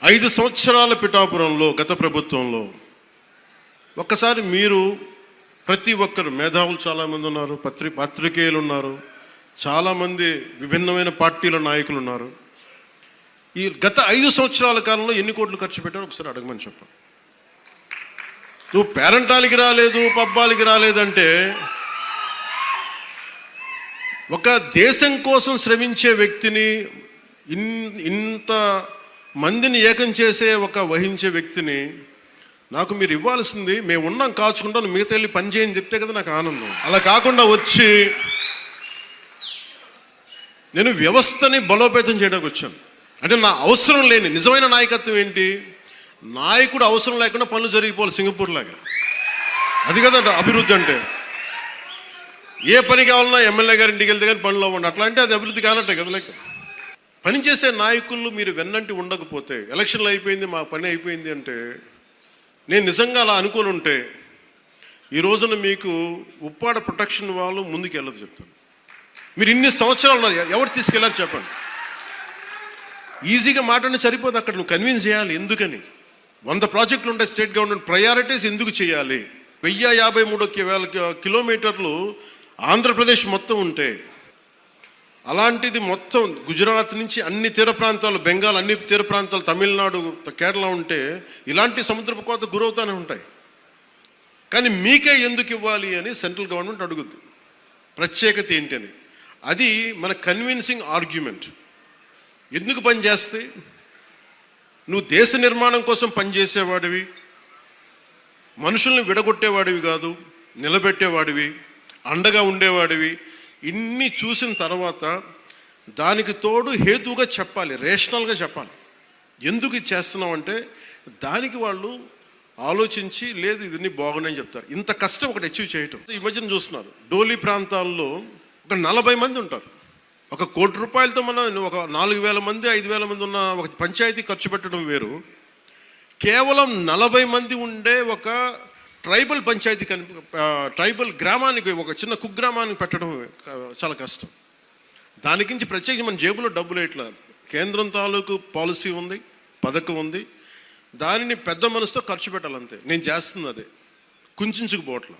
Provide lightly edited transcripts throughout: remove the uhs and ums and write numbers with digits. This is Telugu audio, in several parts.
5 సంవత్సరాల పిఠాపురంలో గత ప్రభుత్వంలో ఒక్కసారి మీరు ప్రతి ఒక్కరు మేధావులు చాలామంది ఉన్నారు, పత్రికేయులు ఉన్నారు, చాలామంది విభిన్నమైన పార్టీల నాయకులు ఉన్నారు. ఈ గత 5 సంవత్సరాల కాలంలో ఎన్ని కోట్లు ఖర్చు పెట్టారో ఒకసారి అడగమని చెప్పాను. నువ్వు పేరంటాలకి రాలేదు, పబ్బాలకి రాలేదంటే ఒక దేశం కోసం శ్రమించే వ్యక్తిని, ఇంత మందిని ఏకం చేసే వహించే వ్యక్తిని నాకు మీరు ఇవ్వాల్సింది, మేము ఉన్నాం కాచుకుంటాను, మిగతా వెళ్ళి పని చేయని చెప్తే కదా నాకు ఆనందం. అలా కాకుండా వచ్చి నేను వ్యవస్థని బలోపేతం చేయడానికి వచ్చాను. అంటే నా అవసరం లేని నిజమైన నాయకత్వం ఏంటి? నాయకుడు అవసరం లేకుండా పనులు జరిగిపోవాలి సింగపూర్ లాగా. అది కదా అభివృద్ధి అంటే. ఏ పని కావాలన్నా ఎమ్మెల్యే గారి ఇంటికి వెళ్తే కానీ పనులు అవ్వండి, అట్లా అంటే అది అభివృద్ధి కానట్టే కదా. లెక్క పనిచేసే నాయకులు మీరు వెన్నంటి ఉండకపోతే, ఎలక్షన్లు అయిపోయింది మా పని అయిపోయింది అంటే, నేను నిజంగా అలా అనుకుని ఉంటే ఈ రోజున మీకు ఉప్పాడ ప్రొటెక్షన్ వాళ్ళు ముందుకు వెళ్ళదు చెప్తాను. మీరు ఇన్ని సంవత్సరాలు ఉన్నారు, ఎవరు తీసుకెళ్ళారు చెప్పండి. ఈజీగా మాట్లాడి సరిపోదు, అక్కడ నువ్వు కన్విన్స్ చేయాలి. ఎందుకని 100 ప్రాజెక్టులు ఉంటాయి స్టేట్ గవర్నమెంట్, ప్రయారిటీస్ ఎందుకు చేయాలి? 1053 కిలోమీటర్లు ఆంధ్రప్రదేశ్ మొత్తం ఉంటే, అలాంటిది మొత్తం గుజరాత్ నుంచి అన్ని తీర ప్రాంతాలు, బెంగాల్ అన్ని తీర ప్రాంతాలు, తమిళనాడు, కేరళ ఉంటే ఇలాంటి సముద్రపు కోత గురవుతూనే ఉంటాయి. కానీ మీకే ఎందుకు ఇవ్వాలి అని సెంట్రల్ గవర్నమెంట్ అడుగుద్ది. ప్రత్యేకత ఏంటి అని. అది మన కన్విన్సింగ్ ఆర్గ్యుమెంట్. ఎందుకు పనిచేస్తే నువ్వు దేశ నిర్మాణం కోసం పనిచేసేవాడివి, మనుషుల్ని విడగొట్టేవాడివి కాదు, నిలబెట్టేవాడివి, అండగా ఉండేవాడివి. ఇన్ని చూసిన తర్వాత దానికి తోడు హేతుగా చెప్పాలి, రేషనల్గా చెప్పాలి. ఎందుకు ఇది చేస్తున్నావు అంటే దానికి వాళ్ళు ఆలోచించి, లేదు ఇది బాగున్నాయని చెప్తారు. ఇంత కష్టం ఒకటి అచీవ్ చేయటం. ఈ మధ్యన చూస్తున్నారు, డోలీ ప్రాంతాల్లో ఒక 40 మంది ఉంటారు. 1 కోటి రూపాయలతో మనం ఒక 4,000 మంది 5,000 మంది ఉన్న ఒక పంచాయతీ ఖర్చు పెట్టడం వేరు. కేవలం 40 మంది ఉండే ఒక ట్రైబల్ పంచాయతీ ట్రైబల్ గ్రామానికి, ఒక చిన్న కుగ్రామానికి పెట్టడం చాలా కష్టం. దానికి ప్రత్యేకించి మన జేబులో డబ్బులు ఇట్లా కేంద్రం తాలూకు పాలసీ ఉంది, పథకం ఉంది, దానిని పెద్ద మనసుతో ఖర్చు పెట్టాలంతే. నేను చేస్తుంది అదే, కుంచుకుపోవట్ల,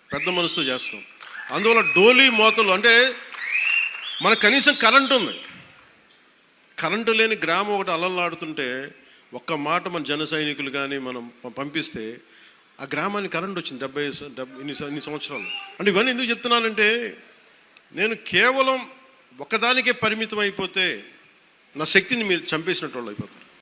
పెద్ద మనసుతో చేస్తున్నాం. అందువల్ల డోలీ మోతలు అంటే మనకు కనీసం కరెంటు ఉంది. కరెంటు లేని గ్రామం ఒకటి అలలాడుతుంటే ఒక్క మాట మన జన సైనికులు కానీ మనం పంపిస్తే ఆ గ్రామానికి కరెంట్ వచ్చింది 70 సంవత్సరాలు. అంటే ఇవన్నీ ఎందుకు చెప్తున్నానంటే, నేను కేవలం ఒకదానికే పరిమితం అయిపోతే నా శక్తిని మీరు చంపేసినట్టు వాళ్ళు అయిపోతారు.